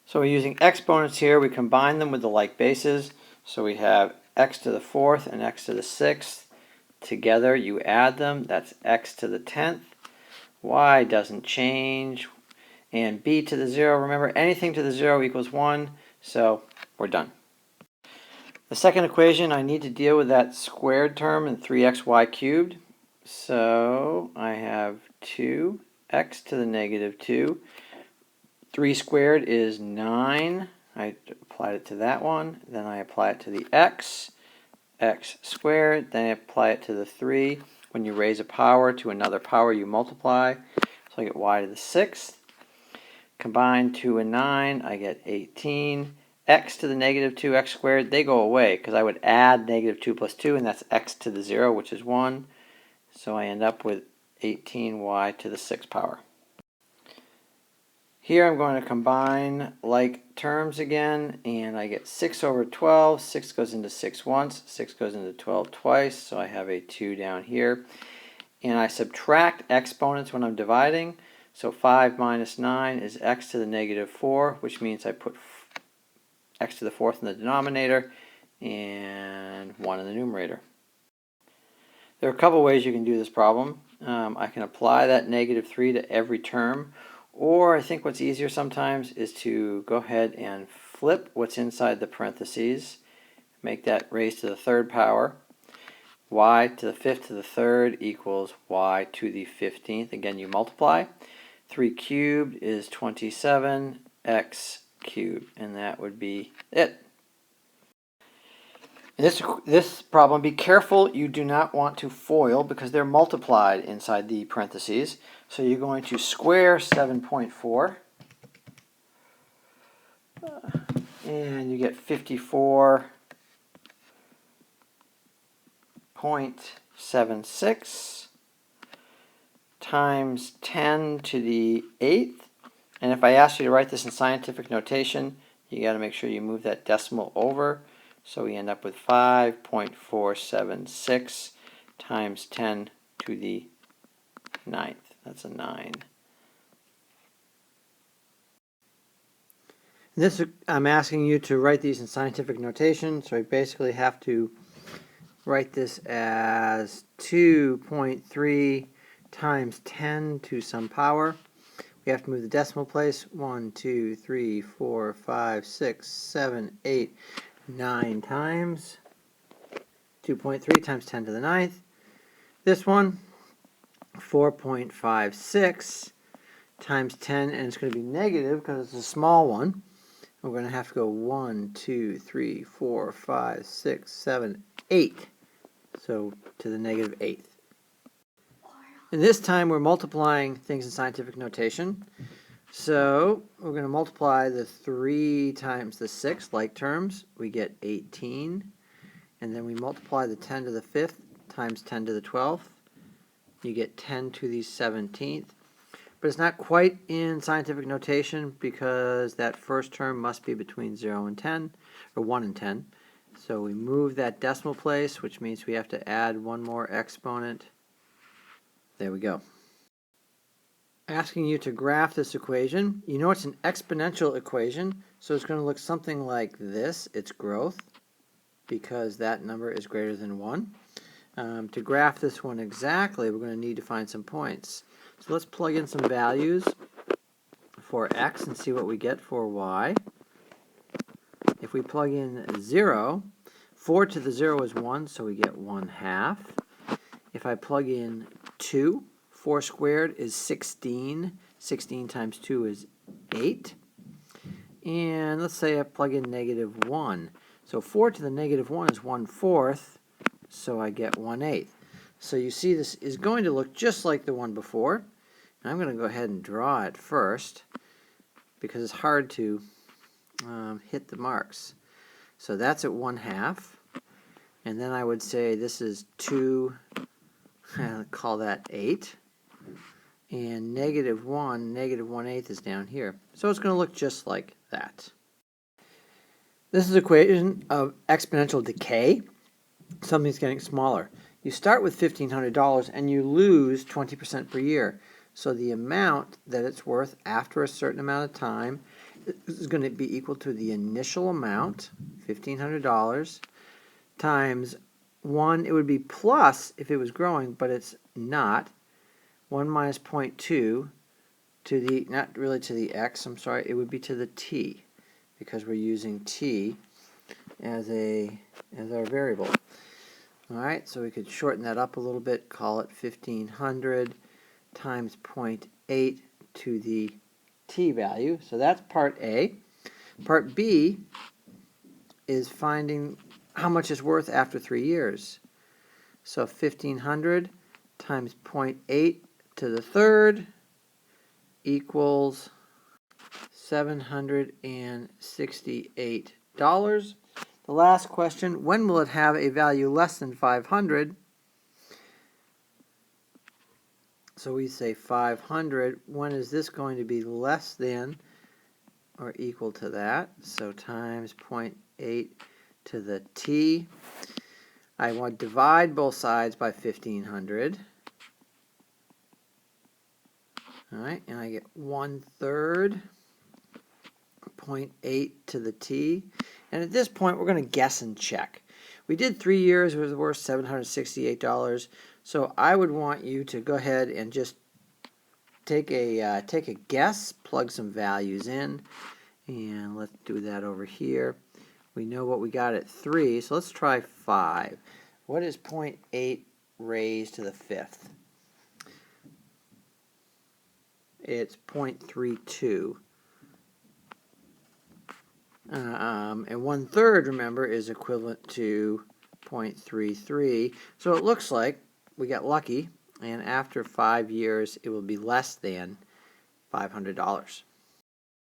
So we're using exponents here. We combine them with the like bases. So we have x to the 4th and x to the 6th. Together you add them. That's x to the 10th. Y doesn't change. And b to the 0. Remember, anything to the 0 equals 1. So we're done. The second equation, I need to deal with that squared term in 3xy cubed. So I have 2x to the negative 2. 3 squared is 9. I applied it to that one. Then I apply it to the x squared. Then I apply it to the 3. When you raise a power to another power, you multiply. So I get y to the 6th. Combine 2 and 9, I get 18. X to the negative 2x squared, they go away because I would add negative 2 plus 2, and that's x to the 0, which is 1. So I end up with 18y to the 6th power. Here I'm going to combine like terms again, and I get 6 over 12. 6 goes into 6 once, 6 goes into 12 twice, so I have a 2 down here. And I subtract exponents when I'm dividing. So 5 minus 9 is x to the negative 4, which means I put x to the 4th in the denominator and 1 in the numerator. There are a couple ways you can do this problem. I can apply that negative 3 to every term, or I think what's easier sometimes is to go ahead and flip what's inside the parentheses, make that raised to the 3rd power. Y to the 5th to the 3rd equals y to the 15th. Again, you multiply. 3 cubed is 27, x cubed, and that would be it. In this problem, be careful you do not want to FOIL because they're multiplied inside the parentheses. So you're going to square 7.4, and you get 54.76 times 10 to the 8th. And if I ask you to write this in scientific notation, you got to make sure you move that decimal over. So we end up with 5.476 times 10 to the 9th. That's a 9. I'm asking you to write these in scientific notation, so I basically have to write this as 2.3 times 10 to some power. We have to move the decimal place 1, 2, 3, 4, 5, 6, 7, 8, 9 times. 2.3 times 10 to the 9th. This one, 4.56 times 10, and it's going to be negative because it's a small one. We're going to have to go 1, 2, 3, 4, 5, 6, 7, 8. So to the negative 8th. And this time we're multiplying things in scientific notation. So we're going to multiply the 3 times the 6 like terms. We get 18. And then we multiply the 10 to the 5th times 10 to the 12th. You get 10 to the 17th. But it's not quite in scientific notation because that first term must be between 0 and 10, or 1 and 10. So we move that decimal place, which means we have to add one more exponent. There we go. Asking you to graph this equation. You know it's an exponential equation, so it's going to look something like this. It's growth, because that number is greater than 1. To graph this one exactly, we're going to need to find some points. So let's plug in some values for x and see what we get for y. If we plug in 0, 4 to the 0 is 1, so we get 1/2. If I plug in 2, 4 squared is 16. 16 times 2 is 8. And let's say I plug in negative 1. So 4 to the negative 1 is 1/4, so I get 1/8. So you see this is going to look just like the one before. And I'm going to go ahead and draw it first because it's hard to hit the marks. So that's at 1/2. And then I would say this is 2, I'll call that 8. And negative 1, negative 1/8 is down here. So it's going to look just like that. This is an equation of exponential decay. Something's getting smaller. You start with $1,500 and you lose 20% per year. So the amount that it's worth after a certain amount of time is going to be equal to the initial amount, $1,500, times 1. It would be plus if it was growing, but it's not. 1 minus 0.2 to the, not really to the x, I'm sorry, it would be to the t, because we're using t as our variable. All right, so we could shorten that up a little bit, call it 1,500 times 0.8 to the t value. So that's part A. Part B is finding how much it's worth after 3 years. So 1,500 times 0.8 to the third equals $768. The last question, when will it have a value less than 500? So we say 500. When is this going to be less than or equal to that? So times 0.8 to the t. I want to divide both sides by 1,500. All right, and I get 1/3, 0.8 to the t. And at this point, we're going to guess and check. We did 3 years, it was worth $768. So I would want you to go ahead and just take a guess, plug some values in, and let's do that over here. We know what we got at 3, so let's try 5. What is 0.8 raised to the 5th? It's 0.32. And 1/3, remember, is equivalent to 0.33. So it looks like we got lucky, and after 5 years, it will be less than $500.